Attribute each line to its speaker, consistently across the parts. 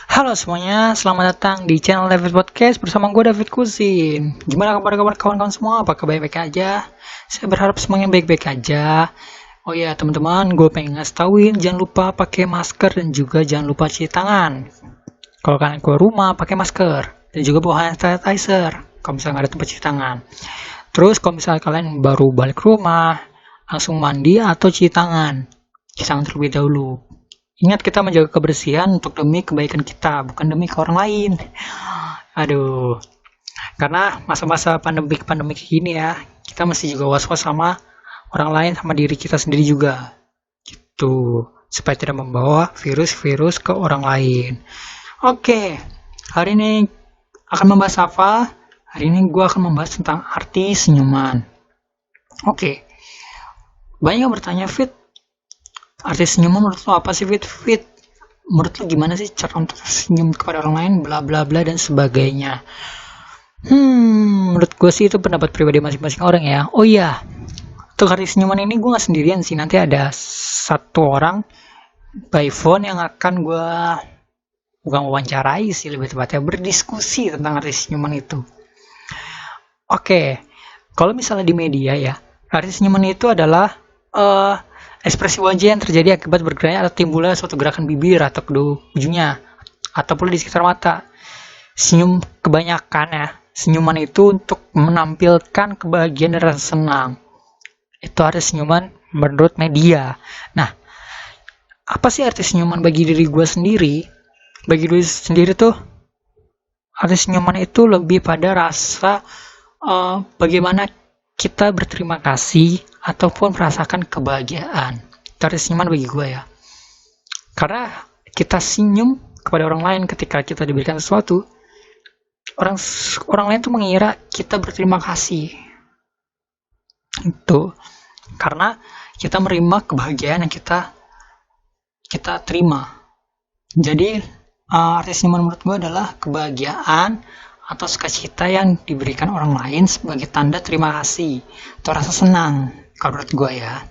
Speaker 1: Halo semuanya, selamat datang di channel David Podcast bersama gue David Kusin. Gimana kabar kawan-kawan semua? Apakah baik-baik aja? Saya berharap semuanya baik-baik aja. Oh ya teman-teman, gue pengen ngasih tauin jangan lupa pakai masker dan juga jangan lupa cuci tangan. Kalau kalian keluar rumah pakai masker dan juga bawa hand sanitizer. Kalau misalnya nggak ada tempat cuci tangan. Terus kalau misalnya kalian baru balik rumah, langsung mandi atau cuci tangan. Cuci tangan terlebih dahulu. Ingat kita menjaga kebersihan untuk demi kebaikan kita, bukan demi ke orang lain. Aduh, karena masa-masa pandemik ini ya, kita mesti juga was-was sama orang lain, sama diri kita sendiri juga. Gitu, supaya tidak membawa virus-virus ke orang lain. Oke, hari ini akan membahas apa? Hari ini gue akan membahas tentang arti senyuman. Oke, banyak yang bertanya, Fit, arti senyuman menurut lo apa sih, Fit? Menurut lo gimana sih cara untuk senyum kepada orang lain, bla bla bla dan sebagainya. Menurut gue sih itu pendapat pribadi masing-masing orang ya. Oh iya, untuk arti senyuman ini gue gak sendirian sih, nanti ada satu orang by phone yang akan gue bukan wawancarai sih, lebih tepatnya berdiskusi tentang arti senyuman itu. Oke, kalau misalnya di media ya, arti senyuman itu adalah eh, ekspresi wajah yang terjadi akibat bergeraknya atau timbulnya suatu gerakan bibir atau kedua ujungnya, ataupun di sekitar mata. Senyum kebanyakan ya, senyuman itu untuk menampilkan kebahagiaan dan rasa senang. Itu arti senyuman menurut media. Nah, apa sih arti senyuman bagi diri gue sendiri? Bagi diri sendiri tuh, arti senyuman itu lebih pada rasa bagaimana kita berterima kasih ataupun merasakan kebahagiaan. Itu arti senyuman bagi gue ya. Karena kita senyum kepada orang lain ketika kita diberikan sesuatu, orang lain tuh mengira kita berterima kasih. Itu karena kita menerima kebahagiaan yang kita terima. Jadi arti senyuman menurut gue adalah kebahagiaan atau sukacita yang diberikan orang lain sebagai tanda terima kasih atau rasa senang kalau menurut gue ya.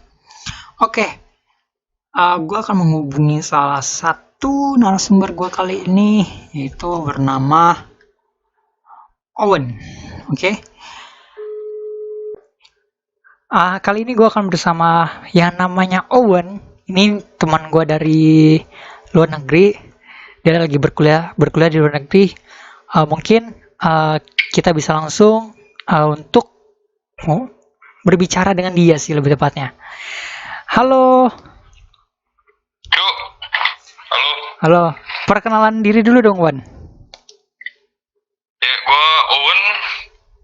Speaker 1: Oke, gue akan menghubungi salah satu narasumber gue kali ini, yaitu bernama Owen. Oke. Kali ini gue akan bersama yang namanya Owen. Ini teman gue dari luar negeri. Dia lagi berkuliah di luar negeri. Mungkin kita bisa langsung untuk berbicara dengan dia sih lebih tepatnya. Halo.
Speaker 2: Yuk, halo.
Speaker 1: Halo. Perkenalan diri dulu dong, Wan.
Speaker 2: Ya, gue Owen.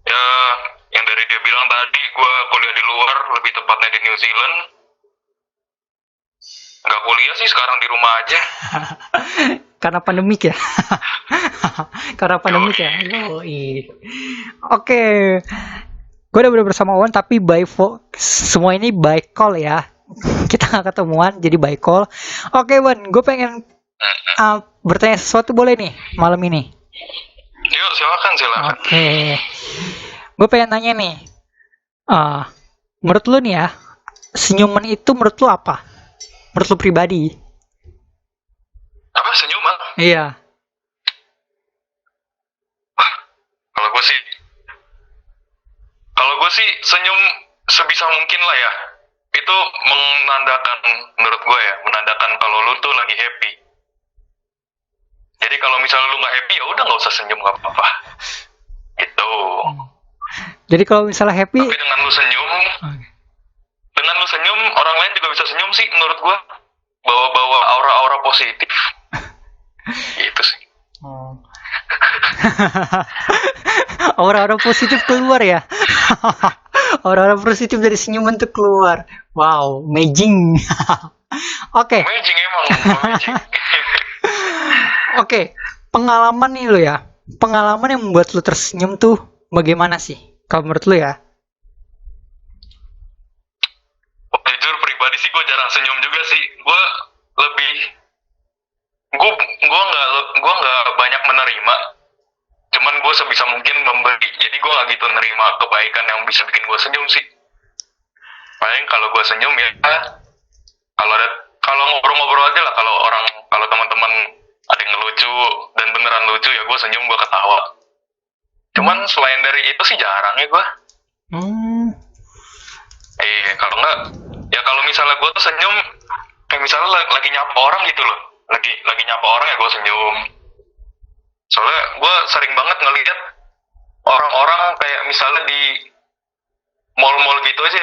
Speaker 2: Ya, yang dari dia bilang tadi, gue kuliah di luar, lebih tepatnya di New Zealand. Nggak kuliah sih, sekarang di rumah aja.
Speaker 1: Karena pandemik ya. Karena pandemik ya. Yoi. Oke. Gue udah bersama Wan tapi semua ini by call ya. Kita nggak ketemuan jadi by call. Oke Wan, gue pengen bertanya sesuatu boleh nih malam ini?
Speaker 2: Yuk, silakan.
Speaker 1: Oke. Gue pengen nanya nih. Menurut lu nih ya, senyuman itu menurut lu apa? Menurut lu pribadi?
Speaker 2: Apa, senyuman?
Speaker 1: Iya.
Speaker 2: Kalau gue sih senyum sebisa mungkin lah ya. Itu menandakan, menurut gue ya, menandakan kalau lu tuh lagi happy. Jadi kalau misalnya lu nggak happy, ya udah nggak usah senyum, nggak apa-apa. Gitu.
Speaker 1: Jadi kalau misalnya happy,
Speaker 2: tapi dengan lu senyum, orang lain juga bisa senyum sih menurut gua. Bawa aura-aura positif. Gitu sih.
Speaker 1: Aura-aura positif keluar ya. Aura-aura positif dari senyuman tuh keluar. Wow, amazing. Oke.
Speaker 2: Amazing emang.
Speaker 1: Oke, pengalaman nih lo ya. Pengalaman yang membuat lo tersenyum tuh bagaimana sih? Kalau menurut lo ya?
Speaker 2: Jujur pribadi sih gue jarang senyum juga sih. Gue nggak banyak menerima. Cuman gue sebisa mungkin memberi. Jadi gue nggak gitu nerima kebaikan yang bisa bikin gue senyum sih. Paling kalau gue senyum ya kalau ngobrol-ngobrol aja lah, kalau teman-teman ada yang ngelucu dan beneran lucu ya gue senyum, gue ketawa. Cuman selain dari itu sih jarang ya gue. Kalau enggak ya kalau misalnya gue tuh senyum kayak misalnya lagi nyapa orang gitu loh, lagi nyapa orang ya gue senyum. Soalnya gue sering banget ngelihat orang-orang kayak misalnya di mall-mall gitu aja,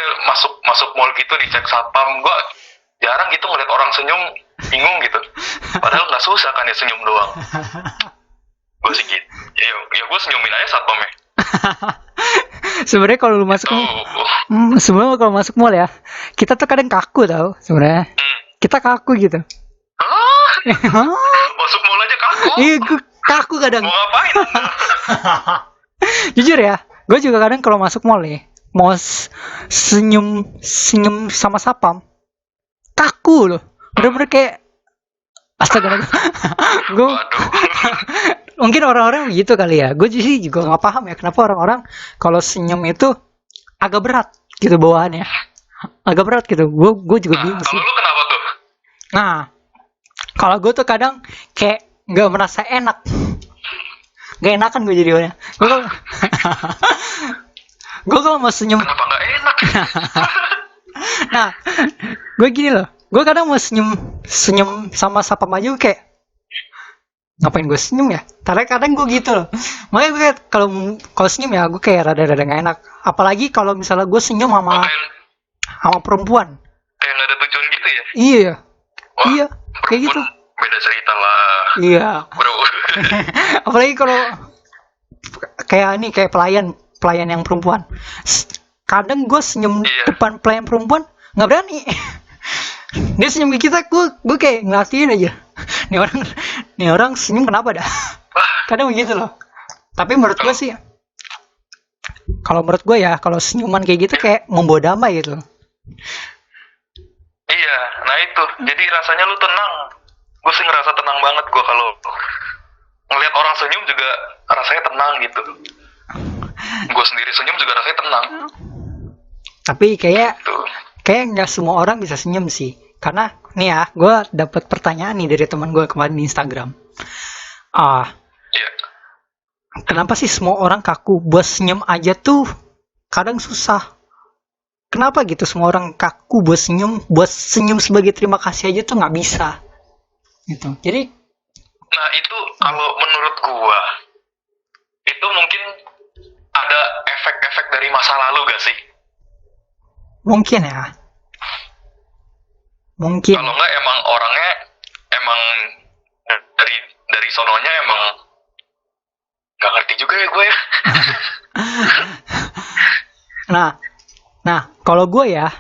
Speaker 2: masuk mall gitu dicek satpam, gue jarang gitu ngeliat orang senyum, bingung gitu. Padahal nggak susah kan ya senyum doang. Gue sih gitu. Ya gue senyumin aja satpamnya.
Speaker 1: Sebenarnya kalau lu masuk sebenarnya kalau masuk mall ya, kita tuh kadang kaku tau sebenarnya. Kita kaku gitu.
Speaker 2: Masuk mall aja kaku.
Speaker 1: Iya, gue kaku kadang.
Speaker 2: Mau ngapain?
Speaker 1: Jujur ya, gue juga kadang kalau masuk mall nih, mau senyum sama sapam, kaku loh. Bener-bener kayak astaga. Gue mungkin orang-orang begitu kali ya. Gue juga nggak paham ya kenapa orang-orang kalau senyum itu agak berat gitu bawaannya. Agak berat gitu. Gue juga bingung sih.
Speaker 2: Kalau lu kenapa tuh?
Speaker 1: Nah, kalau gue tuh kadang kayak nggak merasa enak. Gak enakan gue jadi orangnya. Gue kalau mau senyum.
Speaker 2: Kenapa gak enak?
Speaker 1: Nah, gue gini loh. Gue kadang mau senyum sama sapam aja kayak ngapain gue senyum ya? Kadang gue gitu loh. Makanya gue kalau senyum ya gue kayak rada-rada gak enak. Apalagi kalau misalnya gue senyum sama perempuan.
Speaker 2: Kayak gak ada tujuan gitu ya?
Speaker 1: Iya. Wah, iya, kayak gitu.
Speaker 2: Beda cerita lah.
Speaker 1: Iya.
Speaker 2: Bro.
Speaker 1: Apalagi kalau kayak pelayan yang perempuan. Kadang gue senyum depan pelayan perempuan nggak berani. Dia senyum ke kita, gue kayak ngeliatin aja. Nih orang senyum kenapa dah? Kadang begitu loh. Tapi menurut gue sih, kalau menurut gue ya, kalau senyuman kayak gitu kayak membawa damai gitu.
Speaker 2: Iya, nah itu. Jadi rasanya lu tenang. Gue sih ngerasa tenang banget gue kalau ngelihat orang senyum juga rasanya tenang gitu. Gue sendiri senyum juga rasanya tenang.
Speaker 1: Tapi kayak nggak semua orang bisa senyum sih. Karena nih ya, gue dapet pertanyaan nih dari teman gue kemarin di Instagram. Kenapa sih semua orang kaku? Buat senyum aja tuh kadang susah. Kenapa gitu semua orang kaku buat senyum sebagai terima kasih aja tuh nggak bisa. Gitu. Jadi
Speaker 2: nah itu kalau menurut gua itu mungkin ada efek-efek dari masa lalu gak sih?
Speaker 1: Mungkin ya. Mungkin.
Speaker 2: Kalau nggak emang orangnya emang dari sononya emang nggak ngerti juga ya gue ya.
Speaker 1: Nah, kalau gue ya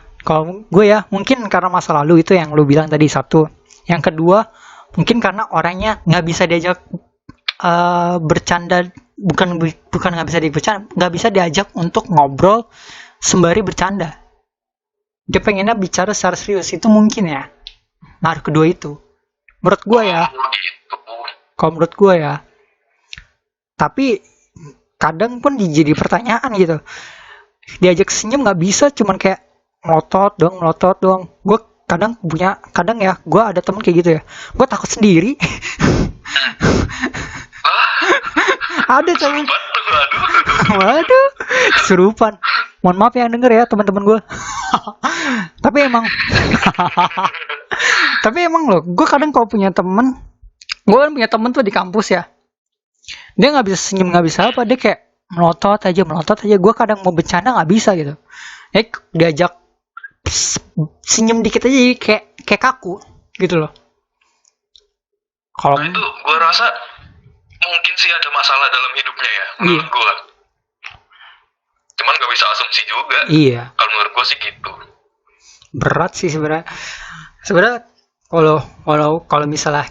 Speaker 1: mungkin karena masa lalu itu yang lu bilang tadi satu. Yang kedua, mungkin karena orangnya nggak bisa diajak bercanda, bukan nggak bisa diajak untuk ngobrol sembari bercanda. Dia pengennya bicara secara serius, itu mungkin ya. Nah, kedua itu, menurut gue ya. Kalau menurut gue ya. Tapi kadang pun jadi pertanyaan gitu. Diajak senyum nggak bisa, cuman kayak melotot doang. Gue kadang ya gue ada temen kayak gitu ya, gue takut sendiri. Ada temen, waduh, kesurupan. Mohon maaf yang denger ya teman-teman gue. tapi emang loh, gue kadang kalau punya temen, gue kan punya temen tuh di kampus ya, dia nggak bisa senyum, nggak bisa apa, dia kayak melotot aja. Gue kadang mau bercanda nggak bisa gitu. Diajak senyum dikit aja jadi kayak kaku gitu loh. Kalau
Speaker 2: itu gue rasa mungkin sih ada masalah dalam hidupnya ya, menurut gue. Cuman gak bisa asumsi juga.
Speaker 1: Iya.
Speaker 2: Kalau menurut gue sih gitu.
Speaker 1: Berat sih sebenarnya. Kalau misalnya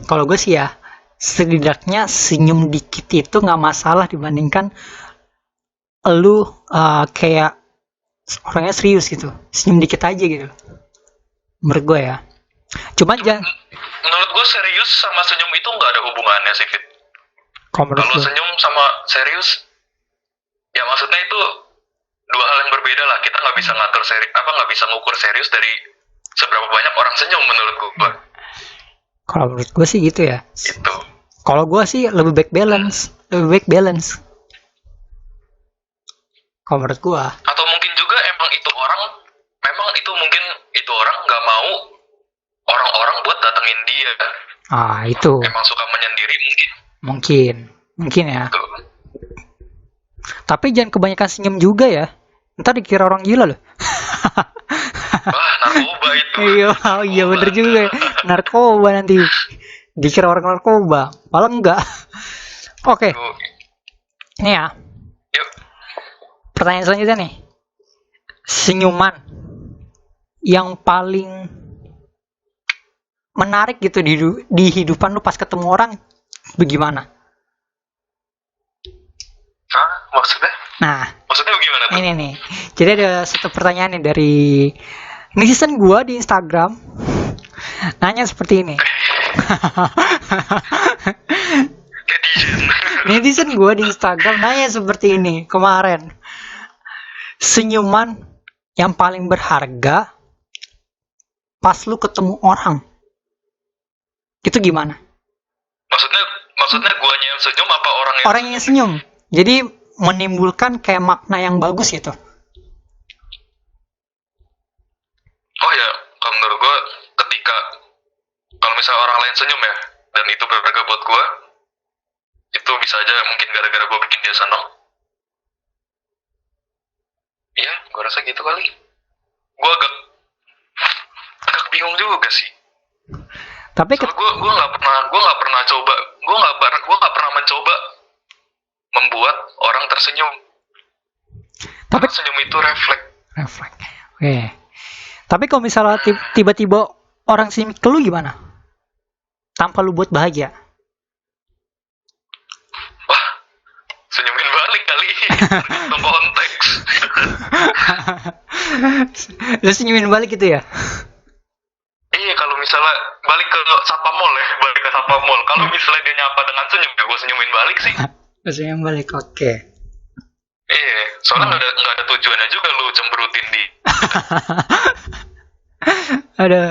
Speaker 1: kalau gue sih ya, setidaknya senyum dikit itu nggak masalah dibandingkan lu kayak orangnya serius gitu, senyum dikit aja gitu. Menurut gue ya. Cuman
Speaker 2: menurut gue serius sama senyum itu nggak ada hubungannya sih, Fit. Kalau senyum sama serius, ya maksudnya itu dua hal yang berbeda lah. Kita nggak bisa nggak bisa ngukur serius dari seberapa banyak orang senyum menurut gue.
Speaker 1: Kalau menurut gue sih gitu ya.
Speaker 2: Gitu.
Speaker 1: Kalau gue sih lebih baik balance. Kalau menurut gue.
Speaker 2: Atau mungkin juga memang itu mungkin itu orang nggak mau orang-orang buat datengin dia.
Speaker 1: Itu
Speaker 2: Emang suka menyendiri mungkin.
Speaker 1: mungkin ya.
Speaker 2: Tuh.
Speaker 1: Tapi jangan kebanyakan senyum juga ya. Ntar dikira orang gila loh.
Speaker 2: Wah, narkoba itu.
Speaker 1: Iya bener juga. Narkoba nanti. Dikira orang narkoba. Malah enggak. Oke.
Speaker 2: Tuh.
Speaker 1: Nih ya.
Speaker 2: Yuk.
Speaker 1: Pertanyaan selanjutnya nih. Senyuman yang paling menarik gitu di hidupan lu pas ketemu orang bagaimana?
Speaker 2: Hah? Maksudnya?
Speaker 1: Nah,
Speaker 2: Maksudnya gimana tuh?
Speaker 1: ini nih. Jadi ada satu pertanyaan nih dari netizen gua di Instagram. Nanya seperti ini. Netizen gua di Instagram nanya seperti ini kemarin. Senyuman yang paling berharga pas lu ketemu orang. Itu gimana?
Speaker 2: Maksudnya guanya yang senyum apa orang yang
Speaker 1: Orang yang senyum. Jadi menimbulkan kayak makna yang bagus gitu.
Speaker 2: Oh ya, kalau menurut gue kalau misalnya orang lain senyum ya, dan itu berharga buat gue, itu bisa aja mungkin gara-gara gue bikin dia senang. Iya, gue rasa gitu kali. Gue agak bingung juga sih.
Speaker 1: Tapi
Speaker 2: Gue nggak pernah mencoba membuat orang tersenyum.
Speaker 1: Tapi
Speaker 2: Karena senyum itu refleks.
Speaker 1: Oke. Tapi kalau misalnya tiba-tiba orang senyum ke lu gimana? Tanpa lu buat bahagia.
Speaker 2: Wah, senyumin balik kali. Tergantung konteks.
Speaker 1: Lu senyumin balik gitu ya?
Speaker 2: Iya, kalau misalnya balik ke Satpamol. Kalau misalnya dia nyapa dengan senyum, ya gue senyumin balik sih.
Speaker 1: Lu senyum balik, oke.
Speaker 2: Iya, soalnya nggak ada tujuannya juga lu cemberutin di.
Speaker 1: Ada.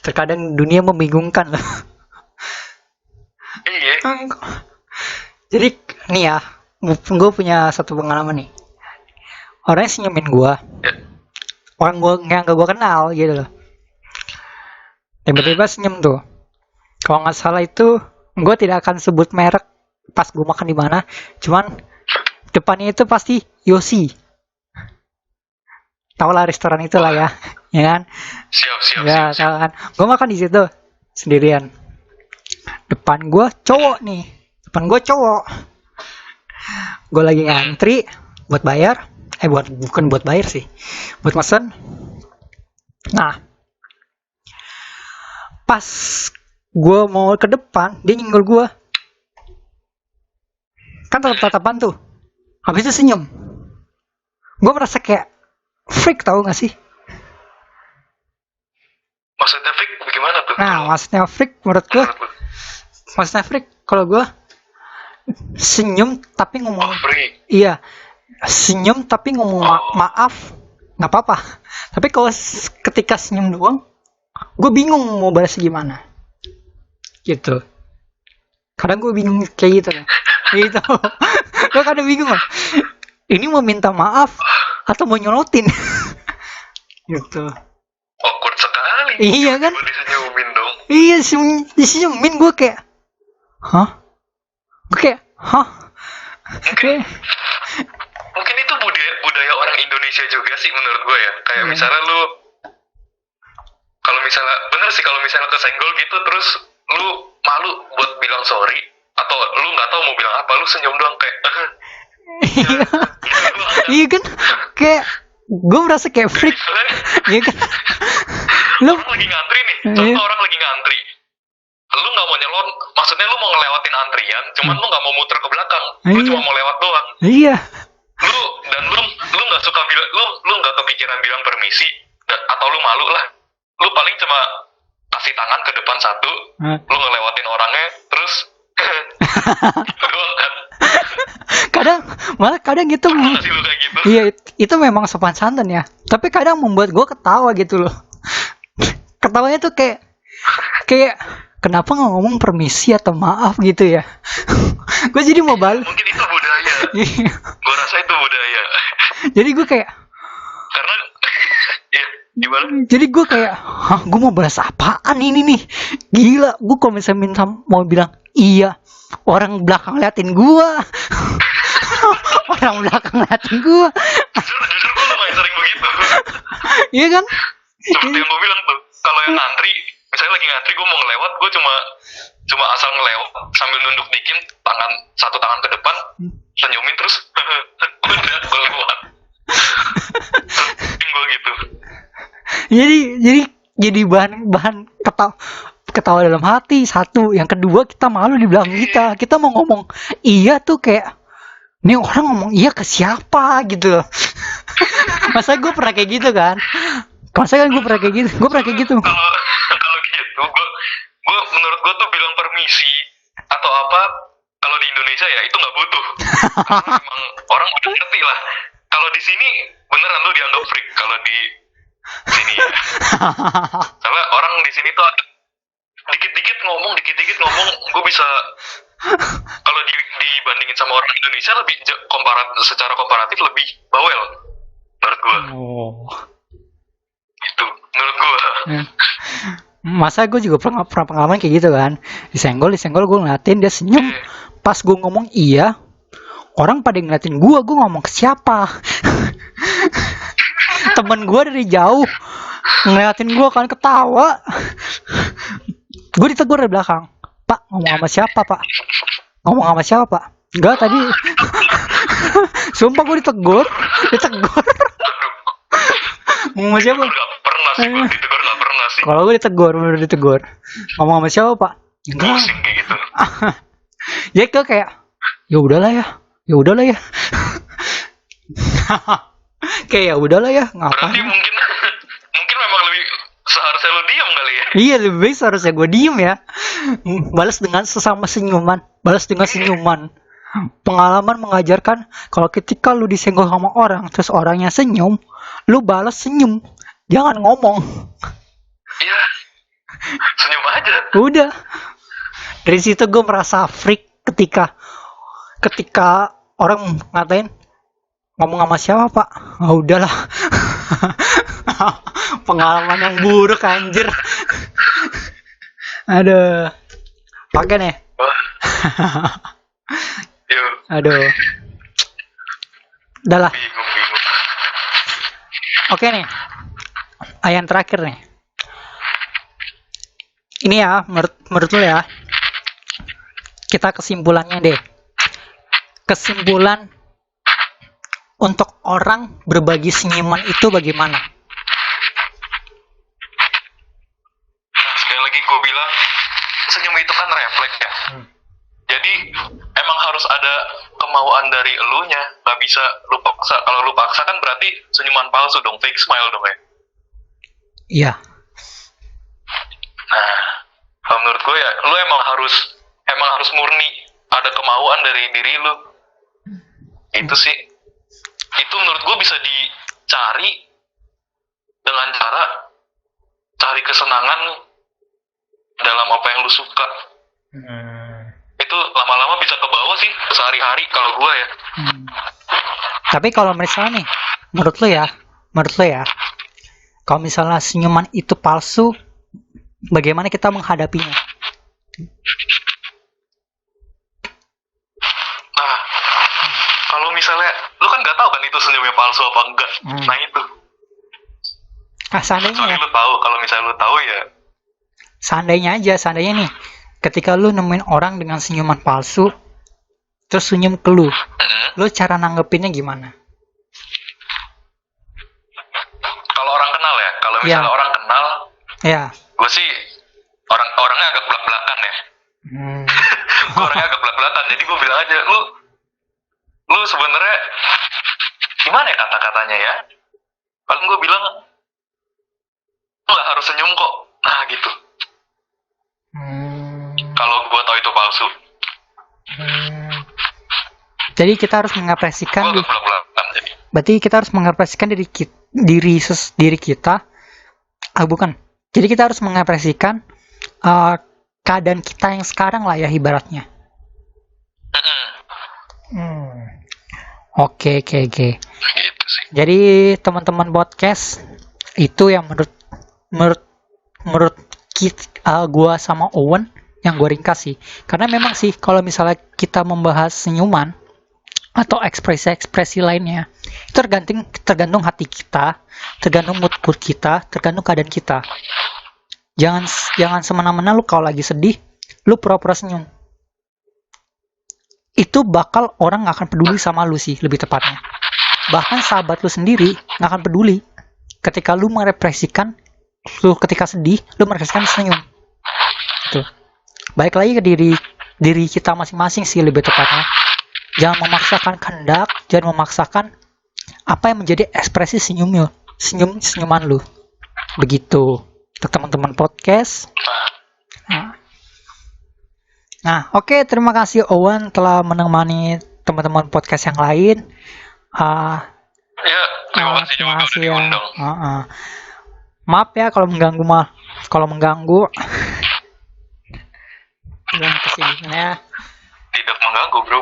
Speaker 1: Terkadang dunia membingungkan loh.
Speaker 2: Iya.
Speaker 1: Jadi nih ya, gue punya satu pengalaman nih. Orang yang senyumin gue,
Speaker 2: Ya.
Speaker 1: orang yang gak gue kenal gitu loh. Tiba-tiba senyum tuh. Kalau nggak salah itu, gue tidak akan sebut merek pas gue makan di mana. Cuman depannya itu pasti Yosi. Tahu lah restoran itu lah ya, ya kan?
Speaker 2: Siap.
Speaker 1: Ya, tahu kan. Gue makan di situ sendirian. Depan gue cowok nih. Gue lagi ngantri buat bayar. Bukan buat bayar sih. Buat mesen. Nah, pas gue mau ke depan, dia nyenggol gue. Kan tatap-tatapan tuh. Habis itu senyum. Gue merasa kayak freak, tau gak sih?
Speaker 2: Maksudnya freak bagaimana tuh?
Speaker 1: Nah, maksudnya freak menurut gue. Maksudnya freak kalau gue senyum tapi ngomong.
Speaker 2: Freak.
Speaker 1: Iya, senyum tapi ngomong maaf nggak apa-apa. Tapi kalau ketika senyum doang, gue bingung mau balas gimana. Gitu. Kadang gue bingung kayak gitu kan. Gitu. Gue kadang bingung kan. Ini mau minta maaf atau mau nyolotin. Gitu.
Speaker 2: Awkward sekali.
Speaker 1: Iya kan?
Speaker 2: Gue disenyumin dong.
Speaker 1: Iya, disenyumin gue kayak, hah? Gue kayak, hah?
Speaker 2: Mungkin itu budaya orang Indonesia juga sih menurut gue ya. Kayak misalnya lu, kalau misalnya kesenggol gitu, terus lu malu buat bilang sorry, atau lu nggak tahu mau bilang apa, lu senyum doang kayak.
Speaker 1: Iya kan? Kayak gue merasa kayak freak. Iya kan? Lu
Speaker 2: Orang lagi ngantri nih, contoh orang lagi ngantri. Lu nggak mau nyelon, maksudnya lu mau ngelewatin antrian, cuman lu nggak mau muter ke belakang, lu cuma mau lewat doang.
Speaker 1: Iya.
Speaker 2: Lu nggak suka bilang, lu nggak kepikiran bilang permisi, atau lu malu lah. Lu paling cuma kasih tangan ke depan satu, lu ngelewatin orangnya, terus gitu doang kan.
Speaker 1: Kadang gitu.
Speaker 2: Masih lu kayak gitu.
Speaker 1: Iya, itu memang sopan santun ya. Tapi kadang membuat gue ketawa gitu loh. Ketawanya tuh kayak kenapa nggak ngomong permisi atau maaf gitu ya? Gue jadi mau balik.
Speaker 2: Mungkin itu budaya. Gue rasa itu budaya.
Speaker 1: Jadi gue kayak,
Speaker 2: Karena ya gimana?
Speaker 1: jadi gue kayak, hah, gue mau balas apaan ini nih? Gila, gue kalau misalnya mau bilang iya, orang belakang liatin gue. Orang belakang liatin gue.
Speaker 2: Jujur gue lumayan sering begitu.
Speaker 1: Iya kan?
Speaker 2: Seperti yang gue bilang tuh, kalau yang ngantri, misalnya lagi ngantri gue mau ngelewat, gue cuma asal ngelewat sambil nunduk dikit, satu tangan ke depan, senyumin terus udah gue lewat. Gue gitu.
Speaker 1: Jadi bahan ketawa dalam hati. Satu, yang kedua, kita malu di belakang kita mau ngomong iya tuh kayak, ini orang ngomong iya ke siapa gitu loh. Masa gue pernah kayak gitu kan? Gue pernah kayak gitu.
Speaker 2: Kalau gitu, gue menurut gue tuh bilang permisi atau apa, kalau di Indonesia ya itu nggak butuh. Karena memang orang udah ngerti lah. Kalau di sini beneran lu dianggap freak kalau di sini ya. Soalnya orang di sini tuh dikit-dikit ngomong, gue bisa kalau dibandingin sama orang Indonesia lebih secara komparatif lebih bawel menurut gue.
Speaker 1: Oh.
Speaker 2: Itu menurut gue.
Speaker 1: Masa gue juga pernah pengalaman kayak gitu kan, disenggol gue ngeliatin dia senyum, pas gue ngomong iya, orang pada ngeliatin gue ngomong ke siapa. Temen gue dari jauh ngeliatin gue kan ketawa. Gue ditegur dari belakang, Pak, ngomong sama siapa Pak? Enggak, tadi. Sumpah gue ditegur. Ngomong sama siapa?
Speaker 2: Gak pernah sih gue ditegur, gak pernah sih.
Speaker 1: Kalau gue bener ditegur. Ngomong sama siapa Pak? Enggak.
Speaker 2: Pusing kayak gitu.
Speaker 1: Ya kayak, ya udahlah ya. Kayak ya udahlah ya,
Speaker 2: Berarti
Speaker 1: ngapain?
Speaker 2: mungkin memang lebih seharusnya lu diam kali ya.
Speaker 1: Iya, lebih baik seharusnya gue diem ya. Balas dengan senyuman. Pengalaman mengajarkan kalau ketika lu disenggol sama orang, terus orangnya senyum, lu balas senyum, jangan ngomong.
Speaker 2: Iya. Senyum aja.
Speaker 1: Udah. Dari situ gue merasa freak ketika orang ngatain, ngomong sama siapa Pak? Ah, udahlah. Pengalaman yang buruk anjir. Aduh. Pakai nih.
Speaker 2: Yuk.
Speaker 1: Aduh. Udah lah.
Speaker 2: Bingung.
Speaker 1: Oke nih. Yang terakhir nih. Ini ya, menurut lo ya. Kita kesimpulannya deh. Kesimpulan untuk orang berbagi senyuman itu bagaimana?
Speaker 2: Sekali lagi gue bilang, senyum itu kan refleks ya. Jadi emang harus ada kemauan dari elunya, nggak bisa lu paksa. Kalau lu paksa kan berarti senyuman palsu dong, fake smile dong ya.
Speaker 1: Iya.
Speaker 2: Nah, kalau menurut gue ya, lu emang harus murni, ada kemauan dari diri lu. Itu sih, itu menurut gue bisa dicari dengan cara cari kesenangan dalam apa yang lu suka. Itu lama-lama bisa ke bawah sih sehari-hari kalau gue ya.
Speaker 1: Tapi kalau misalnya nih, menurut lo ya, kalau misalnya senyuman itu palsu, bagaimana kita menghadapinya?
Speaker 2: Nah, kalau misalnya lu kan nggak tahu kan itu senyumnya palsu apa enggak. Nah itu.
Speaker 1: Seandainya
Speaker 2: Soalnya
Speaker 1: ya,
Speaker 2: lu tahu, kalau misalnya lu tahu ya.
Speaker 1: seandainya nih, ketika lu nemuin orang dengan senyuman palsu, terus senyum ke lu cara nanggepinnya gimana?
Speaker 2: Kalau orang kenal ya, kalau misalnya orang kenal,
Speaker 1: Ya.
Speaker 2: gue sih orangnya agak belak-belakan ya. Gue orangnya agak belak-belakan, jadi gue bilang aja, lu sebenarnya gimana ya kata-katanya ya? Paling gue bilang, lu nggak harus senyum kok. Nah gitu. Kalau gue tahu itu palsu.
Speaker 1: Jadi kita harus mengapresiasikan.
Speaker 2: Gue agak belak-belakan jadi.
Speaker 1: Berarti kita harus mengapresiasikan diri kita. Bukan. Jadi kita harus mengapresiasikan keadaan kita yang sekarang lah ya ibaratnya. Oke.
Speaker 2: Gitu sih.
Speaker 1: Jadi teman-teman podcast itu yang menurut gua sama Owen yang gue ringkas sih. Karena memang sih kalau misalnya kita membahas senyuman atau ekspresi-ekspresi lainnya, itu tergantung hati kita, tergantung mood kita, tergantung keadaan kita. Jangan semena-mena lu kalau lagi sedih, lu pura-pura senyum. Itu bakal orang gak akan peduli sama lu sih, lebih tepatnya. Bahkan sahabat lu sendiri gak akan peduli ketika lu merepresikan, lu ketika sedih, lu merepresikan senyum. Gitu. Baik lagi ke diri kita masing-masing sih, lebih tepatnya. Jangan memaksakan kehendak, jangan memaksakan apa yang menjadi ekspresi senyuman lu. Begitu untuk teman-teman podcast. Nah, oke, terima kasih Owen telah menemani teman-teman podcast yang lain.
Speaker 2: Ya, terima kasih juga udah diundang.
Speaker 1: Maaf ya kalau mengganggu belum kesini ya.
Speaker 2: Tidak mengganggu, bro.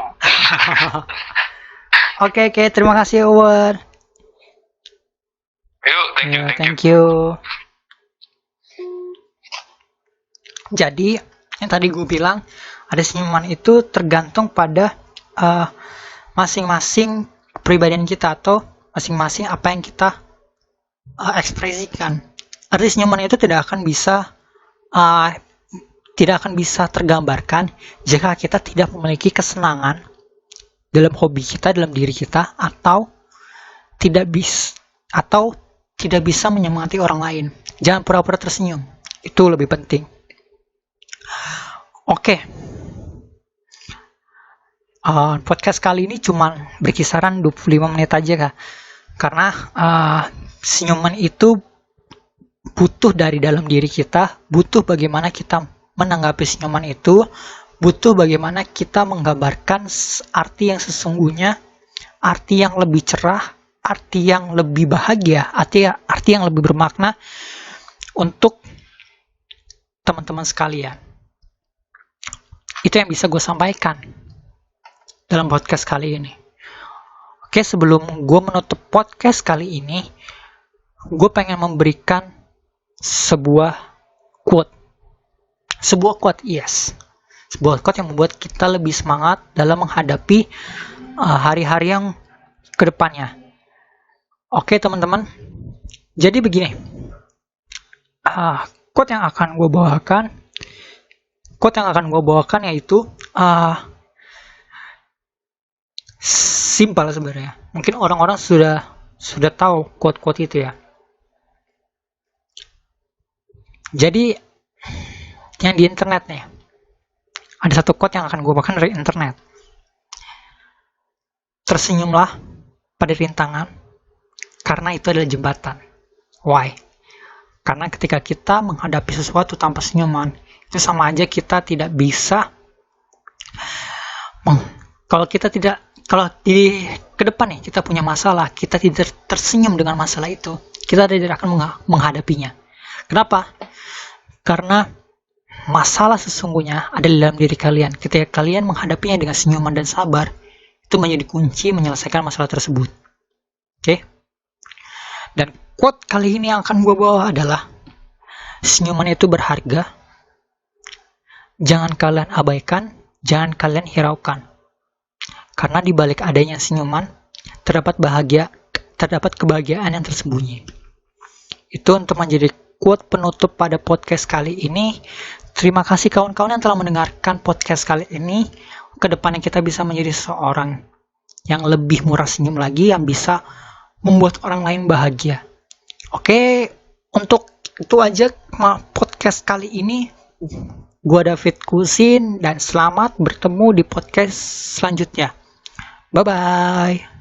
Speaker 1: Oke, terima kasih Owen.
Speaker 2: Yuk, thank you.
Speaker 1: You. Jadi yang tadi gue bilang, ada senyuman itu tergantung pada masing-masing kepribadian kita atau masing-masing apa yang kita ekspresikan. Arti senyuman itu tidak akan bisa tergambarkan jika kita tidak memiliki kesenangan dalam hobi kita, dalam diri kita, atau tidak bisa menyemangati orang lain. Jangan pura-pura tersenyum. Itu lebih penting. Oke. Podcast kali ini cuma berkisaran 25 menit aja kak. Karena senyuman itu butuh dari dalam diri kita, butuh bagaimana kita menanggapi senyuman itu, butuh bagaimana kita menggambarkan arti yang sesungguhnya, arti yang lebih cerah, arti yang lebih bahagia, arti yang lebih bermakna untuk teman-teman sekalian. Itu yang bisa gue sampaikan dalam podcast kali ini. Oke, sebelum gue menutup podcast kali ini, gue pengen memberikan sebuah quote, yes. Sebuah quote yang membuat kita lebih semangat dalam menghadapi hari-hari yang kedepannya. Oke teman-teman, jadi begini, quote yang akan gue bawakan yaitu simpel sebenarnya. Mungkin orang-orang sudah tahu quote-quote itu ya. Jadi yang di internet nih, ada satu quote yang akan gue bawakan dari internet. Tersenyumlah pada rintangan, karena itu adalah jembatan. Why? Karena ketika kita menghadapi sesuatu tanpa senyuman, itu sama aja kita tidak bisa. Kalau di ke depan nih kita punya masalah, kita tidak tersenyum dengan masalah itu, kita tidak akan menghadapinya. Kenapa? Karena masalah sesungguhnya ada di dalam diri kalian. Ketika kalian menghadapinya dengan senyuman dan sabar, itu menjadi kunci menyelesaikan masalah tersebut. Oke? Dan quote kali ini yang akan gue bawa adalah, senyuman itu berharga. Jangan kalian abaikan, jangan kalian hiraukan. Karena di balik adanya senyuman, terdapat kebahagiaan yang tersembunyi. Itu untuk menjadi quote penutup pada podcast kali ini. Terima kasih kawan-kawan yang telah mendengarkan podcast kali ini. Kedepannya kita bisa menjadi seorang yang lebih murah senyum lagi, yang bisa membuat orang lain bahagia. Oke, untuk itu aja podcast kali ini. Gua David Kusin dan selamat bertemu di podcast selanjutnya. Bye-bye.